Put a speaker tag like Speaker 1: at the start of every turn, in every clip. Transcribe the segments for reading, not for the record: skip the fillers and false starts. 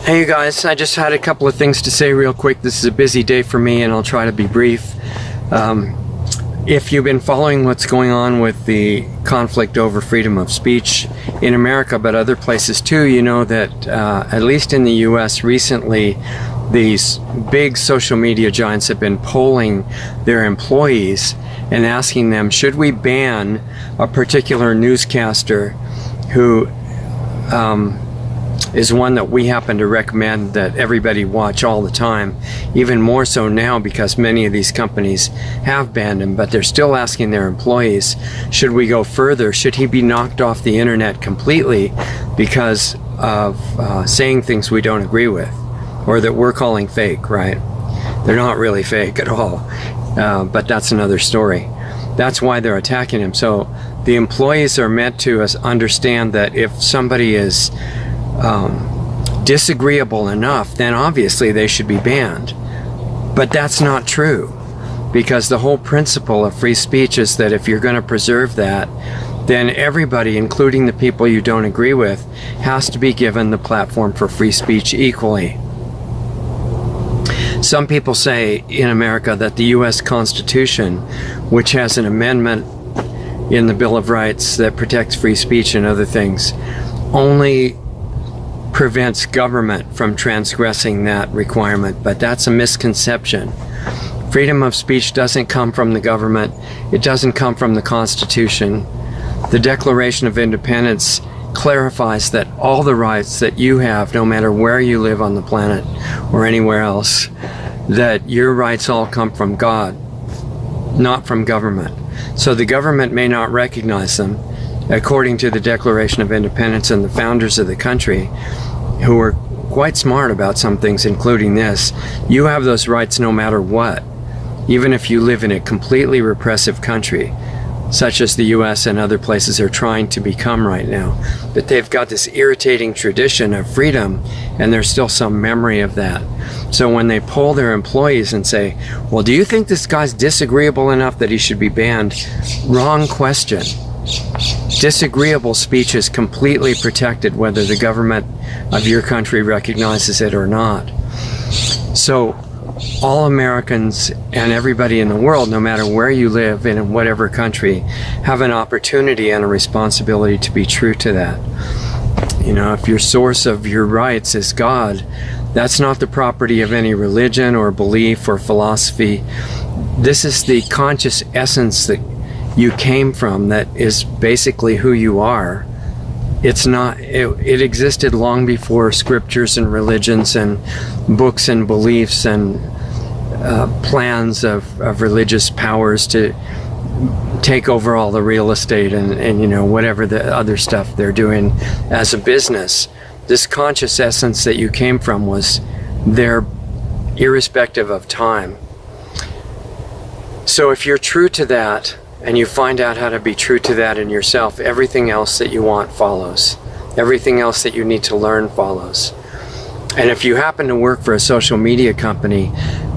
Speaker 1: Hey you guys, I just had a couple of things to say real quick. This is a busy day for me and I'll try to be brief. If you've been following what's going on with the conflict over freedom of speech in America, but other places too, you know that at least in the US recently, these big social media giants have been polling their employees and asking them, should we ban a particular newscaster who is one that we happen to recommend that everybody watch all the time, even more so now because many of these companies have banned him, but they're still asking their employees, should we go further? Should he be knocked off the internet completely because of saying things we don't agree with or that we're calling fake, right? They're not really fake at all, but that's another story. That's why they're attacking him. So the employees are meant to understand that if somebody is disagreeable enough, then obviously they should be banned. But that's not true, because the whole principle of free speech is that if you're going to preserve that, then everybody, including the people you don't agree with, has to be given the platform for free speech equally. Some people say in America that the US Constitution, which has an amendment in the Bill of Rights that protects free speech and other things, only prevents government from transgressing that requirement, but that's a misconception. Freedom of speech doesn't come from the government. It doesn't come from the Constitution. The Declaration of Independence clarifies that all the rights that you have, no matter where you live on the planet or anywhere else, that your rights all come from God, not from government. So the government may not recognize them, according to the Declaration of Independence and the founders of the country, who were quite smart about some things, including this. You have those rights no matter what, even if you live in a completely repressive country, such as the US and other places are trying to become right now. But they've got this irritating tradition of freedom, and there's still some memory of that. So when they poll their employees and say, well, do you think this guy's disagreeable enough that he should be banned? Wrong question. Disagreeable speech is completely protected whether the government of your country recognizes it or not. So all Americans and everybody in the world, no matter where you live in whatever country, have an opportunity and a responsibility to be true to that. You know, if your source of your rights is God, that's not the property of any religion or belief or philosophy. This is the conscious essence that you came from, that is basically who you are. It's not, it existed long before scriptures and religions and books and beliefs and plans of religious powers to take over all the real estate and you know, whatever the other stuff they're doing as a business. This conscious essence that you came from was there irrespective of time. So if you're true to that, and you find out how to be true to that in yourself, everything else that you want follows. Everything else that you need to learn follows. And if you happen to work for a social media company,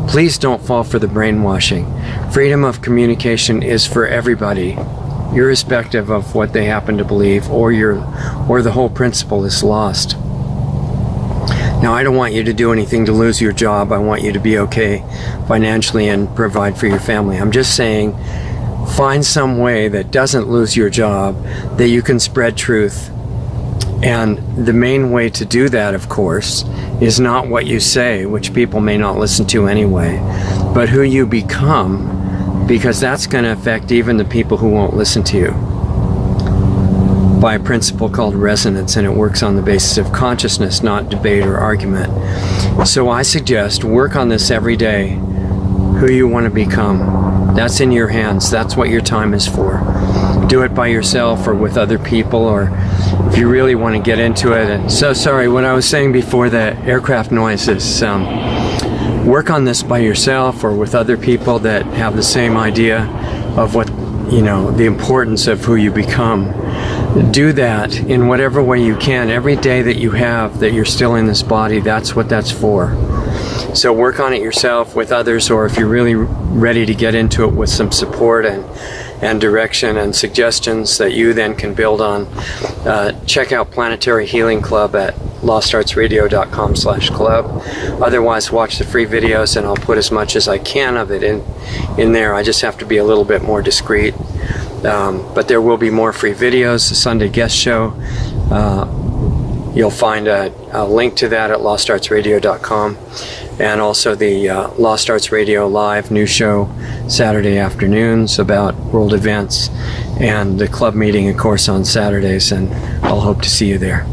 Speaker 1: please don't fall for the brainwashing. Freedom of communication is for everybody, irrespective of what they happen to believe, or the whole principle is lost. Now, I don't want you to do anything to lose your job. I want you to be okay financially and provide for your family. I'm just saying, find some way that doesn't lose your job, that you can spread truth. And the main way to do that, of course, is not what you say, which people may not listen to anyway, but who you become, because that's going to affect even the people who won't listen to you, by a principle called resonance, and it works on the basis of consciousness, not debate or argument. So I suggest work on this every day, who you want to become. That's in your hands. That's what your time is for. Do it by yourself or with other people, or if you really want to get into it. And so sorry, what I was saying before the aircraft noises, work on this by yourself or with other people that have the same idea of what, you know, the importance of who you become. Do that in whatever way you can. Every day that you have that you're still in this body, that's what that's for. So work on it yourself with others, or if you're really ready to get into it with some support and direction and suggestions that you then can build on, check out Planetary Healing Club at lostartsradio.com/club. Otherwise, watch the free videos, and I'll put as much as I can of it in there. I just have to be a little bit more discreet. But there will be more free videos, the Sunday guest show. You'll find a link to that at lostartsradio.com, and also the Lost Arts Radio Live news show Saturday afternoons about world events, and the club meeting, of course, on Saturdays, and I'll hope to see you there.